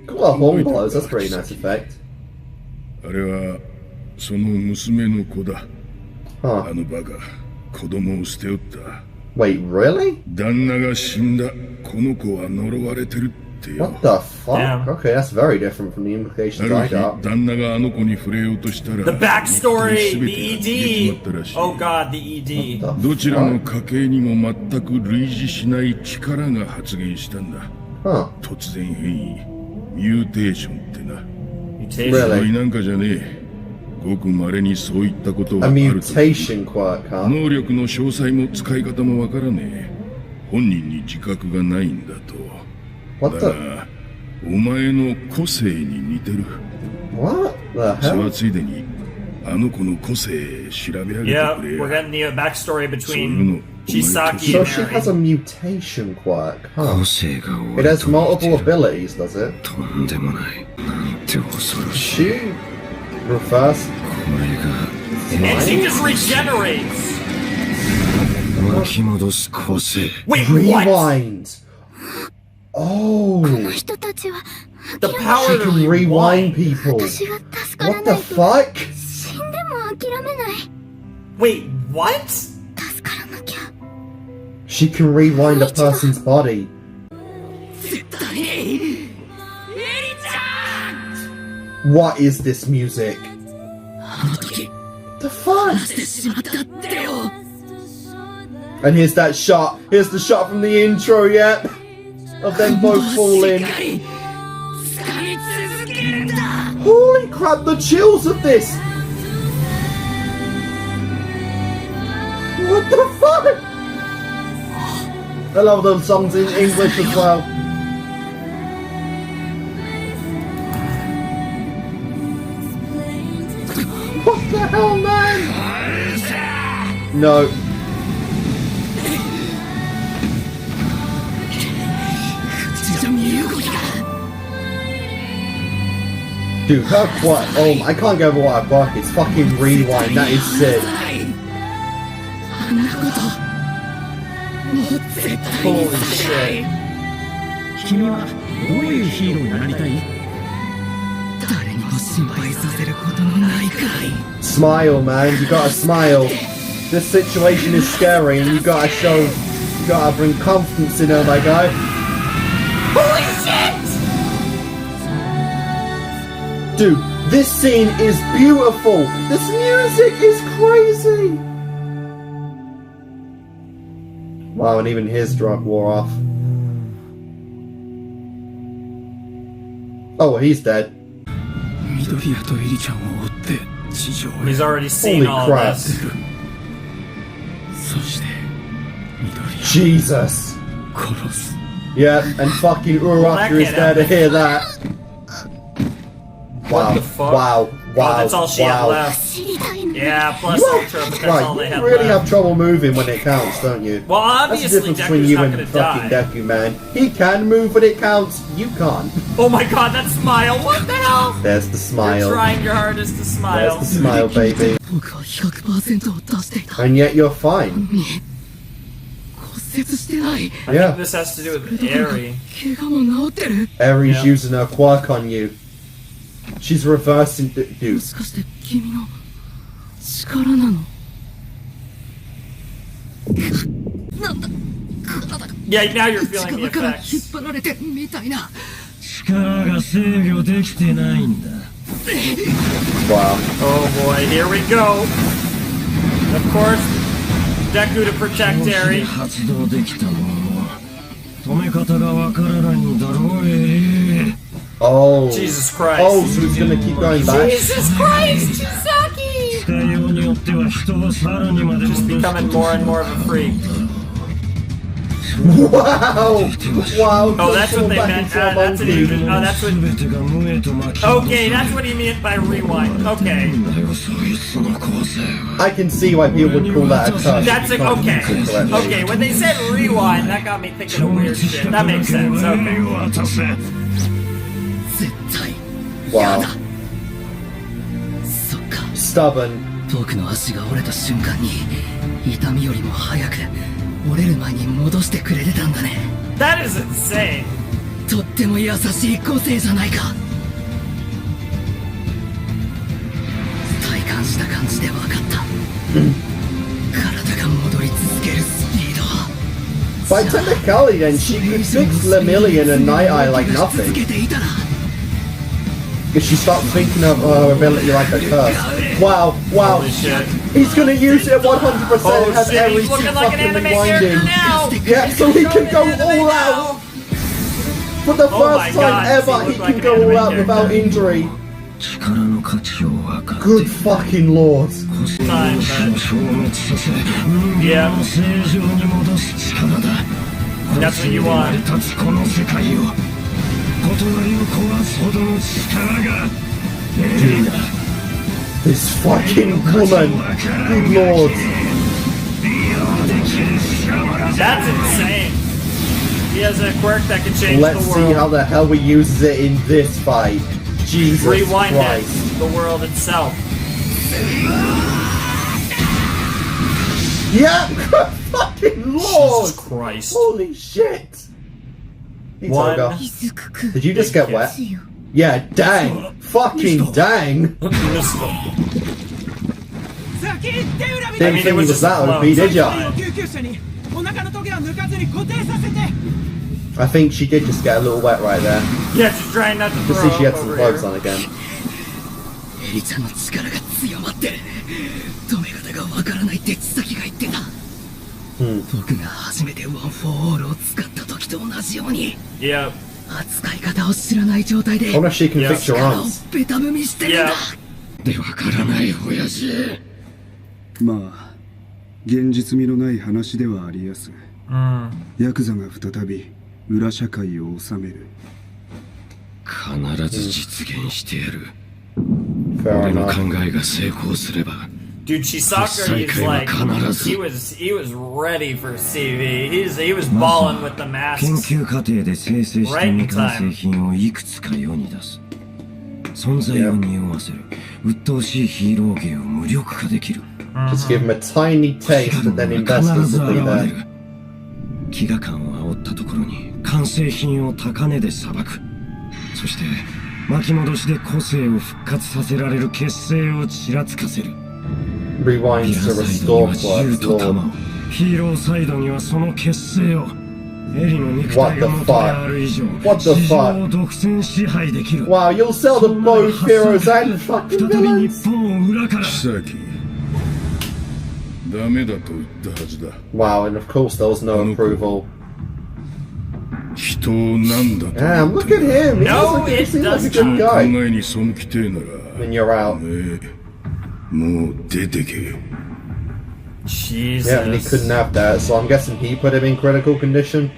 Got a lot of horn blows, that's a pretty nice effect. Huh. Wait, really? What the fuck? Damn. Okay, that's very different from the implications I got. The backstory, the ED. Oh god, the ED. What the fuck? Huh. Mutation. Really? A mutation quirk, huh? What the? What the hell? Yeah, we're getting the backstory between Chisaki So and she Mary. has a mutation quirk, huh? It has multiple abilities, does it? She reverse. And she just regenerates! Wait, what? Rewind! Oh! The power She to can rewind people! What the fuck? Wait, what? She can rewind a person's body. What is this music? The fuck? And here's that shot. Here's the shot from the intro, yep. Of them both falling. Holy crap, the chills of this! What the fuck? I love those songs in English as well. What the hell, man? No. Dude, her quirk. Oh, I can't go over what her quirk is. Fucking rewind. That is sick. Holy shit. Smile, man. You gotta smile. This situation is scary and you gotta show. You gotta bring confidence in her, my guy. Holy shit! Dude, this scene is beautiful. This music is crazy. Wow, and even his drug wore off. Oh, he's dead. He's already seen Holy all crap. this. Jesus. Yeah, and fucking Uraraka is there to hear that. Wow, What the fuck? wow, wow, Oh, that's all she had wow. left. Yeah, plus You Ultra, but that's all they you had really have left. trouble moving when it counts, don't you? Well, That's the obviously difference between Deku's you not and gonna fucking die. Deku, man. He can move when it counts, you can't. Oh my god, that smile! What the hell? There's the smile. You're trying your hardest to smile. There's the smile, baby. And yet you're fine. I Yeah. think this has to do with Eri. Eri's Yeah. using her quirk on you. She's reversing dude. Yeah, now you're feeling the effects. Wow. Oh boy, here we go. Of course, Deku to protect Eri. Oh. Jesus Christ. Oh, so he's gonna keep going back. Jesus Christ, Chisaki! Just becoming more and more of a freak. Wow! Wow! Oh, that's what they back meant. into a That's what monkey. he meant. Oh, that's what. Okay, that's what he meant by rewind. Okay. I can see why people would call that a touch. That's a, okay. Okay, when they said rewind, that got me thinking of weird shit. That makes sense. Okay. Wow. Stubborn. 僕の足が折れた瞬間に痛みよりも早く折れる前に戻してくれてたんだね。 That is insane. とっても優しい個性じゃないか。体感した感じで分かった。体が戻り続けるスピード。 By technicality, then she could fix Lemillion and Night Eye like nothing. If she stopped thinking of her ability like a curse. Wow, wow. Holy shit. He's gonna use it 100% Oh have shit, he's everything looking like an fucking anime character rewinding. now! Yeah, so he can go all out! For the Oh my first time God, ever, he he looked like can an go all anime out without character. injury. 力の価値を分かって Good fucking lord. Time, but... 消滅させ Yeah. 人間を正常に戻す力だ。 That's what you want. 成り立つこの世界を異なりを壊すほどの力が This fucking woman. Good lord. That's insane. He has a quirk that can change Let's the see world. how the hell he uses it in this fight. Jesus Rewind Christ. it, the world itself. Yeah! Fucking lord! Jesus Christ. Holy shit! One. Itoga. Did you just get wet? Yeah, dang! Fucking dang! I Didn't think he was that OP, did ya? I think she did just get a little wet right there. Yeah, she's trying not to You throw can see she up had some over clothes here. on again. エリちゃんの力が強まってる。止め方がわからないって千崎が言ってた。僕が初めてワン・フォー・オールを使った時と同じように Yep. 扱い方を知らない状態で I wonder if she can fix your 力を arms. ベタ踏みしてるんだ。でわからない親父。まあ現実味のない話ではありやす。ヤクザが再び裏社会を治める。必ず実現してやる。 Fair 俺の enough. 考えが成功すれば。 Dude, Chisaka, he's like, he was ready for CV. He was balling with the 研 masks. 究過程で生成した未完成品をいくつか世に出す。存在を匂わせる鬱陶しいヒーロー芸を無力化できる。 Just give him a tiny taste and then 必 investors ず will be 現 there. れる。飢餓感を煽ったところに完成品を高値で裁く。そして巻き戻しで個性を復活させられる結成をちらつかせる。 Rewinds ヒ to ーローサイド restore には銃 quirks, と弾 lord. を、ヒーローサイドにはその結成を。エリの肉体が元である以上、 What the 市場 fuck? を独占支配できる。 Wow, you'll sell the both heroes and 再 fucking び villains! 日本を裏から。キサキ、ダメだと言ったはずだ。 Wow, and of course there was no approval. 人を何だと Damn, look at him! He No, he it seems like a does good not. 考 guy. えに背きてえなら Then you're out. もう出てけ。 Jesus. Yeah, and he couldn't have that, so I'm guessing he put him in critical condition.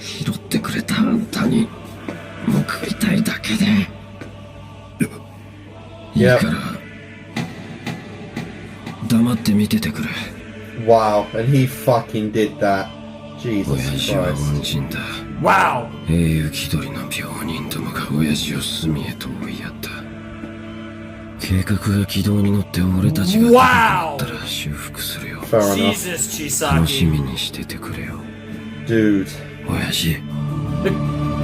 拾ってくれたあんたに報いたいだけで。いい Yep. から黙って見ててくれ。 Wow, and he fucking did that. 親 Jesus 父は Christ. 恩人だ。 Wow. 英雄気取りの病人どもが親父を隅へと追いやった。計画が軌道に乗って俺たちが出なったら修復するよ。 Fair enough. Jesus, 楽し Chisaki. みにしててくれよ。 Dude. 親父。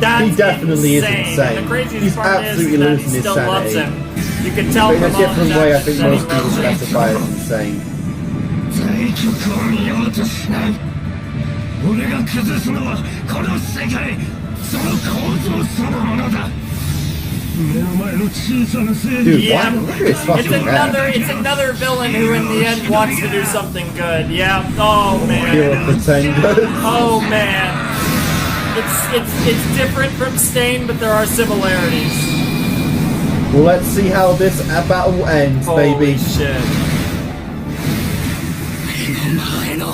That's He definitely is insane. insane. And the craziest He's part is absolutely that he losing his still loves sanity. him. You can tell But in a from all the different way, I think actions that he most people loves him. specify as insane. 対局を見ようとしない。俺が崩すのはこの世界、その構造そのものだ。目の前の小さな正義。 Dude, Yeah, what? Look at his it's fucking another, head. it's another villain who in the end wants to do something good. Yeah. Oh Hero man. pretender. Oh man. It's different from Stain, but there are similarities. Well, let's see how this battle ends, Holy baby. shit. 目の前の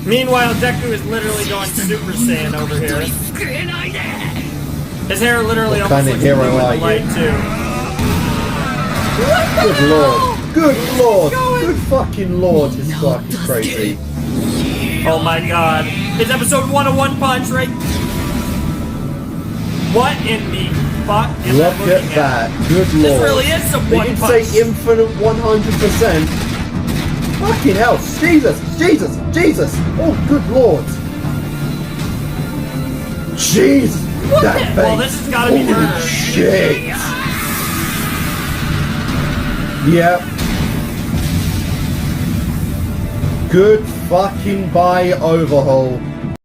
Meanwhile, Deku is literally going Super Saiyan over here. 救えないで。 His hair literally What almost kind of looks hero blue are and you? light too. Good lord. Good lord. Good fucking lord. This fucking crazy. Oh my god. It's episode 1 of One Punch, right? What in the fuck am I Look looking at that. Good This lord. really is some They One did Punch. say infinite 100%. Fucking hell. Jesus. Jesus. Jesus. Oh, good lord. Jeez! That face! Well, this has gotta be Holy murder. shit! Yep. Good fucking bye, Overhaul.